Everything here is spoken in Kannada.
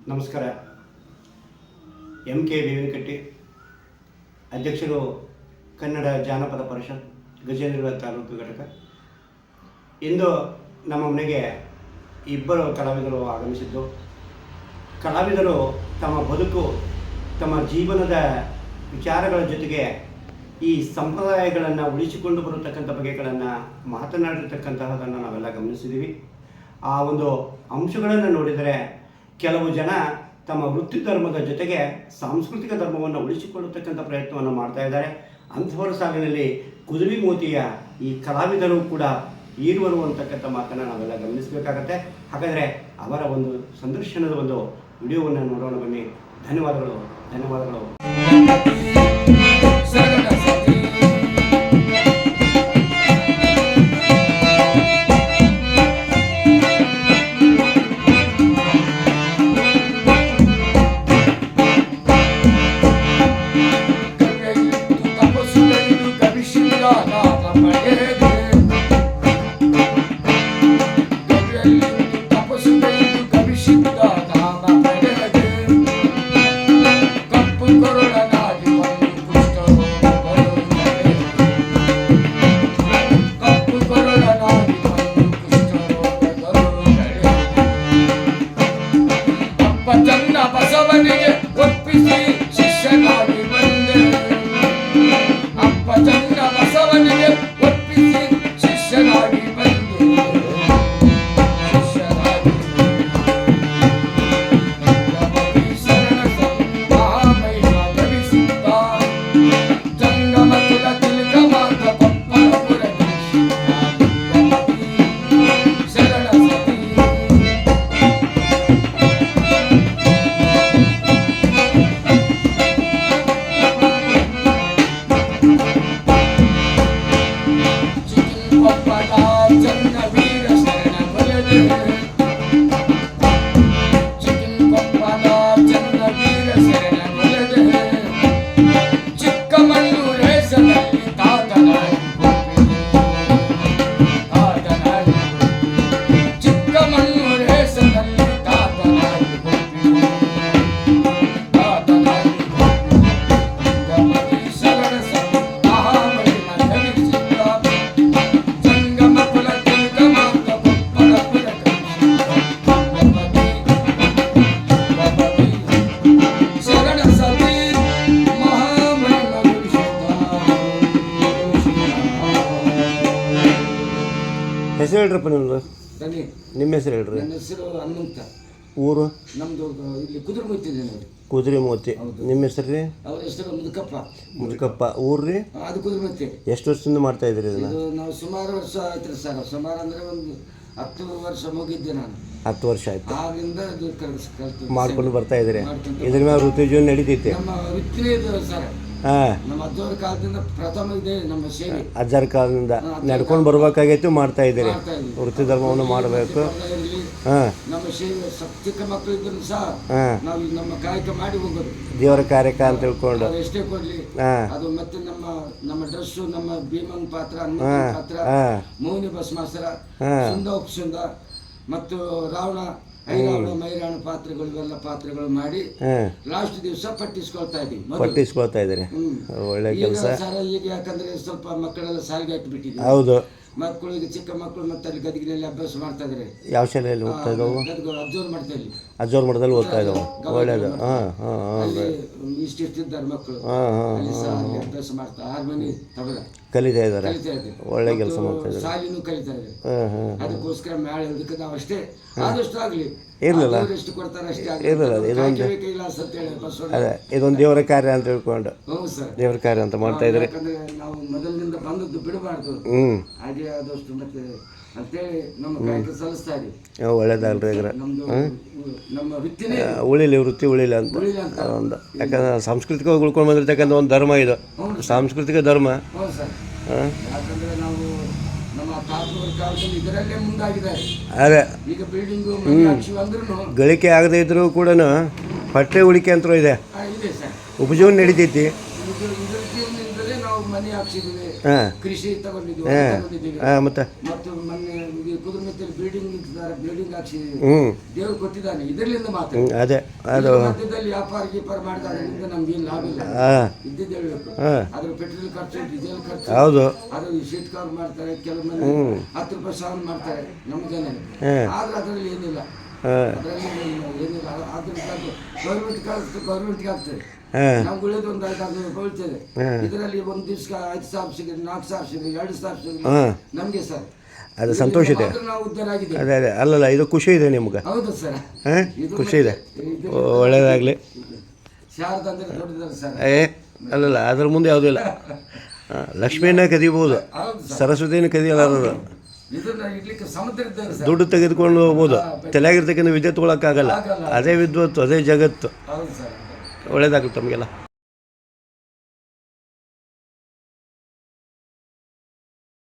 ನಮಸ್ಕಾರ. MK ಬೇವಿನಕಟ್ಟಿ, ಅಧ್ಯಕ್ಷರು ಕನ್ನಡ ಜಾನಪದ ಪರಿಷತ್ ಗಜೇಂದ್ರಗಡ ತಾಲೂಕು ಘಟಕ. ಇಂದು ನಮ್ಮ ಮನೆಗೆ ಇಬ್ಬರು ಕಲಾವಿದರು ಆಗಮಿಸಿದ್ದು, ಕಲಾವಿದರು ತಮ್ಮ ಬದುಕು, ತಮ್ಮ ಜೀವನದ ವಿಚಾರಗಳ ಜೊತೆಗೆ ಈ ಸಂಪ್ರದಾಯಗಳನ್ನು ಉಳಿಸಿಕೊಂಡು ಬರತಕ್ಕಂಥ ಬಗೆಗಳನ್ನು ಮಾತನಾಡಿರ್ತಕ್ಕಂತಹದನ್ನು ನಾವೆಲ್ಲ ಗಮನಿಸಿದ್ದೀವಿ. ಆ ಒಂದು ಅಂಶಗಳನ್ನು ನೋಡಿದರೆ ಕೆಲವು ಜನ ತಮ್ಮ ವೃತ್ತಿ ಧರ್ಮದ ಜೊತೆಗೆ ಸಾಂಸ್ಕೃತಿಕ ಧರ್ಮವನ್ನು ಉಳಿಸಿಕೊಳ್ಳತಕ್ಕಂಥ ಪ್ರಯತ್ನವನ್ನು ಮಾಡ್ತಾ ಇದ್ದಾರೆ. ಅಂಥವರ ಸಾಲಿನಲ್ಲಿ ಕುದುರೆಮೋತಿಯ ಈ ಕಲಾವಿದರು ಕೂಡ ಈರುವರು ಅಂತಕ್ಕಂಥ ಮಾತನ್ನು ನಾವೆಲ್ಲ ಗಮನಿಸಬೇಕಾಗತ್ತೆ. ಹಾಗಾದರೆ ಅವರ ಒಂದು ಸಂದರ್ಶನದ ಒಂದು ವಿಡಿಯೋವನ್ನು ನೋಡೋಣ ಬನ್ನಿ. ಧನ್ಯವಾದಗಳು. ಹೆಸರು ಹೇಳ್ರಪ್ಪ ನಿಮ್ಮದು. ನಿಮ್ಮ ಹೆಸರು ಹೇಳ್ರಿ. ನನ್ನ ಹೆಸರು ಹನುಮಂತ. ಊರು ನಮ್ಮದು ಇಲ್ಲಿ ಕುದುರೆಮೋತಿ. ಕುದುರೆಮೋತಿ. ನಿಮ್ಮ ಹೆಸರು ರೀ? ಅವ್ರ ಹೆಸರು ಮುದುಕಪ್ಪ. ಊರು ರೀ? ಅದು ಕುದುರೆಮೋತಿ. ಎಷ್ಟು ವರ್ಷದಿಂದ ಮಾಡ್ತಾ ಇದ್ದೀರಿ ಇದನ್ನ? ನಾವು ಸುಮಾರು ವರ್ಷ ಆಯ್ತು ಸರ್. ಸುಮಾರು ಅಂದರೆ ಒಂದು 10 ವರ್ಷ ಮುಗಿದ್ದೆ ನಾನು. 10 ವರ್ಷ ಆಯ್ತು. ಆಗಿಂದ ಇದು ಮಾಡ್ಕೊಂಡು ಬರ್ತಾ ಇದ್ದೀರಿ. ಇದ್ರ ಮೇಲೆ ವೃತ್ತಿ ಜೀವನ ನಡೀತೈತಿ? ನಮ್ಮ ವೃತ್ತಿನೇ ಇದು ಸರ್. ನಮ್ಮ ಅಜ್ಜವ್ರ ಕಾಲದಿಂದ ಪ್ರಥಮ ಇದೆ ನಮ್ಮ ಸೇವೆ. ಅಜ್ಜರ ಕಾಲದಿಂದ ನಡ್ಕೊಂಡು ಬರ್ಬೇಕಾಗೈತಿ, ಮಾಡ್ತಾ ಇದ್ದೀರಿ. ವೃತ್ತಿ ಧರ್ಮವನ್ನು ಮಾಡಬೇಕು. ನಮ್ಮ ಸೇವೆ ಚಿಕ್ಕ ಮಕ್ಕಳು ಇದ್ರು ಸಹ ನಾವು ನಮ್ಮ ಕಾಯಕ ಮಾಡಿ ಹೋಗೋದು, ದೇವರ ಕಾರ್ಯಕ ಅಂತ ತಿಳ್ಕೊಂಡು. ಎಷ್ಟೇ ಕೊಡ್ಲಿ ಅದು. ಮತ್ತೆ ನಮ್ಮ ಡ್ರೆಸ್ಸು, ನಮ್ಮ ಭೀಮನ್ ಪಾತ್ರ, ಹನುಮಂತನ ಪಾತ್ರ, ಮೌನಿ ಭಸ್ಮಾಸುರ, ಸುಂದ ಮತ್ತು ರಾವಣ, ಐರಾವಣ, ಮೈರಾಣ ಪಾತ್ರಗಳು, ಇವೆಲ್ಲ ಪಾತ್ರಗಳು ಮಾಡಿ ಲಾಸ್ಟ್ ದಿವಸ ಪಟ್ಟಿಸ್ಕೊಳ್ತಾ ಇದ್ದೀರಿ. ಒಳ್ಳೆ ಕೆಲಸ. ಈಗ ಯಾಕಂದ್ರೆ ಸ್ವಲ್ಪ ಮಕ್ಕಳೆಲ್ಲ ಸಾಲಿಗೆ ಹಾಕಿಬಿಟ್ಟಿದ್ದೀವಿ. ಹೌದು. ಮಕ್ಕಳಿಗೆ ಚಿಕ್ಕ ಮಕ್ಕಳು ಮತ್ತೆ ಅಲ್ಲಿ ಗದಗಿನಲ್ಲಿ ಅಭ್ಯಾಸ ಮಾಡ್ತಾ ಇದ್ದಾರೆ. ಯಾವ ಶಾಲೆಯಲ್ಲಿ ಓದ್ತಾ ಇದ್ದಾವೆ? ಅಬ್ಸರ್ವ್ ಮಾಡ್ತಾ ಇಲ್ಲಿ ಅಜ್ಜೋರ್ ಮಠದಲ್ಲಿ ಓದ್ತಾ ಇದ್ದಾವೆ. ಒಳ್ಳೇದು. ಇಷ್ಟಿದ್ದಾರೆ ಮಕ್ಕಳು ಅಭ್ಯಾಸ ಮಾಡ್ತಾ ಹಾರ್ಮೋನಿ ತಬಲ ಕಲಿತಾ ಇದ್ದಾರೆ. ಒಳ್ಳೆ ಕೆಲಸ ಮಾಡ್ತಾ ಇದ್ದಾರೆ. ಸಾಲಿನೂ ಕಲಿತಾ ಇದ್ದಾರೆ. ಅದಕ್ಕೋಸ್ಕರ ಮೇಳ ಇದಕ್ಕೆ ನಾವು ಅಷ್ಟೇ ಆದಷ್ಟು ಆಗಲಿ ಇರಲಿಲ್ಲ ಎಷ್ಟು ಕೊಡ್ತಾರೆ ಅಷ್ಟೇ ಇರಲಿಲ್ಲ. ಅದೇ ಇದೊಂದು ದೇವರ ಕಾರ್ಯ ಅಂತ ತಿಳ್ಕೊಂಡು ದೇವರ ಕಾರ್ಯ ಅಂತ ಮಾಡ್ತಾ ಇದ್ದಾರೆ. ಯಾಕಂದ್ರೆ ನಾವು ಮೊದಲಿನಿಂದ ಬಂದದ್ದು ಬಿಡಬಾರ್ದು. ಹಾಗೆ ಆದಷ್ಟು ಮತ್ತೆ ಅಂತೇಳಿ ನಮ್ಮ ಕಾಯಕ ಸಲ್ಲಿಸ್ತಾ ಇದೀವಿ. ಒಳ್ಳೇದಲ್ರಿ. ನಮ್ಮ ವೃತ್ತಿನೇ ವೃತ್ತಿ ಉಳಿಲ್ಲ ಅಂತ ಒಂದು. ಯಾಕಂದ್ರೆ ಸಾಂಸ್ಕೃತಿಕವಾಗಿ ಉಳ್ಕೊಂಡು ಬಂದಿರ್ತಕ್ಕಂಥ ಒಂದು ಧರ್ಮ ಇದು, ಸಾಂಸ್ಕೃತಿಕ ಧರ್ಮ. ಯಾಕಂದ್ರೆ ನಾವು ನಮ್ಮ ತಾತುಗಳ ಕಾಲದಲ್ಲಿ ಇದರಲ್ಲೇ ಮುಂದಾಗಿದ್ದಾರೆ. ಅದೇ ಈಗ ಬಿಲ್ಡಿಂಗು ಅಂದ್ರೂ ಗಳಿಕೆ ಆಗದೇ ಇದ್ರೂ ಕೂಡ ಪಟ್ಟೆ ಉಳಿಕೆ ಅಂತ ಇದೆ ಸರ್. ಉಪಜೀವನ ನಡೀತೈತಿ. ನಾವು ಮನೆ ಹಾಕ್ಸಿದ್ದೀವಿ, ಕೃಷಿ ತಗೊಂಡಿದ್ದೀವಿ. ಮತ್ತು ಮೊನ್ನೆ ಕುದುರೆಮೋತಿಯಲ್ಲಿ ಬಿಲ್ಡಿಂಗ್ ಪ್ರಕಾರ ಬಿಲ್ಡಿಂಗ್ ಹಾಕ್ಸಿದೀವಿ, ಹ್ಞೂ ದೇವ್ರು ಕೊಟ್ಟಿದ್ದಾನೆ, ಇದರಿಂದ ಮಾತ್ರ. ಅದೇ ಅದು ಇದ್ರ ಮಧ್ಯದಲ್ಲಿ ವ್ಯಾಪಾರ ಗೀಪಾರ ಮಾಡಿದ ಅದರಿಂದ ನಮ್ಗೇನು ಲಾಭ ಇಲ್ಲ, ಹಾಂ ಇದ್ದಿದ್ದು ಹೇಳ್ಬೇಕು. ಹಾಂ ಅದ್ರ ಪೆಟ್ರೋಲ್ ಖರ್ಚು, ಡೀಸೆಲ್ ಖರ್ಚು, ಹೌದು ಅದು ಶೀಟ್ ಕವರ್ ಮಾಡ್ತಾರೆ, ಕೆಲವು ಮಂದಿ 10 ರೂಪಾಯಿ ಸಾವನ್ ಮಾಡ್ತಾರೆ ನಮ್ಮ ಜನ. ಆದ್ರೆ ಅದರಲ್ಲಿ ಏನಿಲ್ಲ, ಹಾಂ ಅದರಲ್ಲಿ ಏನಿಲ್ಲ. ಅದ್ರಿಂದ ಗೌರ್ಮೆಂಟ್ಗೆ ಆಗ್ತದೆ, ಹಾಂ ನಮ್ಗೆ ಉಳಿದ ಒಂದು 500-600 ರೂಪಾಯಿ ಉಳಿತದೆ. ಇದರಲ್ಲಿ ಒಂದು ದಿವ್ಸಕ್ಕೆ 5,000 ಸಿಗುತ್ತೆ, 4,000 ಸಿಗುತ್ತೆ, 2,000 ಸಿಗುತ್ತೆ ಹಾಂ ನಮಗೆ ಸರ್. ಅದು ಸಂತೋಷ ಇದೆ. ನಾವು ಉದ್ಧಾರ ಆಗಿದ್ದೇವೆ. ಅದೇ ಅದೇ ಅಲ್ಲಲ್ಲ, ಇದು ಖುಷಿ ಇದೆ ನಿಮ್ಗೆ? ಹೌದು ಸರ್, ಹಾಂ ಖುಷಿ ಇದೆ, ಒಳ್ಳೆಯದಾಗಲಿ. ಶಾರದಾ ಅಂದ್ರೆ ದೊಡ್ಡದಲ್ಲ ಸರ್. ಅಲ್ಲಲ್ಲ, ಅದ್ರ ಮುಂದೆ ಯಾವುದೂ ಇಲ್ಲ. ಲಕ್ಷ್ಮಿಯನ್ನ ಕದಿಬೋದು, ಸರಸ್ವತಿಯನ್ನು ಕದಿಯಲಾರದು. ಇದನ್ನ ಇಡ್ಲಿಕ್ಕೆ ಸಮುದ್ರ ಇದ್ದಾರೆ ಸರ್. ದುಡ್ಡು ತೆಗೆದುಕೊಂಡು ಹೋಗ್ಬೋದು, ತಲೆಯಾಗಿರ್ತಕ್ಕಂಥ ವಿದ್ಯೆ ತೊಗೊಳಕ್ಕಾಗಲ್ಲ. ಅದೇ ವಿದ್ವತ್ತು, ಅದೇ ಜಗತ್ತು. ಹೌದು ಸರ್. ಒಳ್ಳೆಯದಾಗಲಿ ತಮಗೆಲ್ಲ.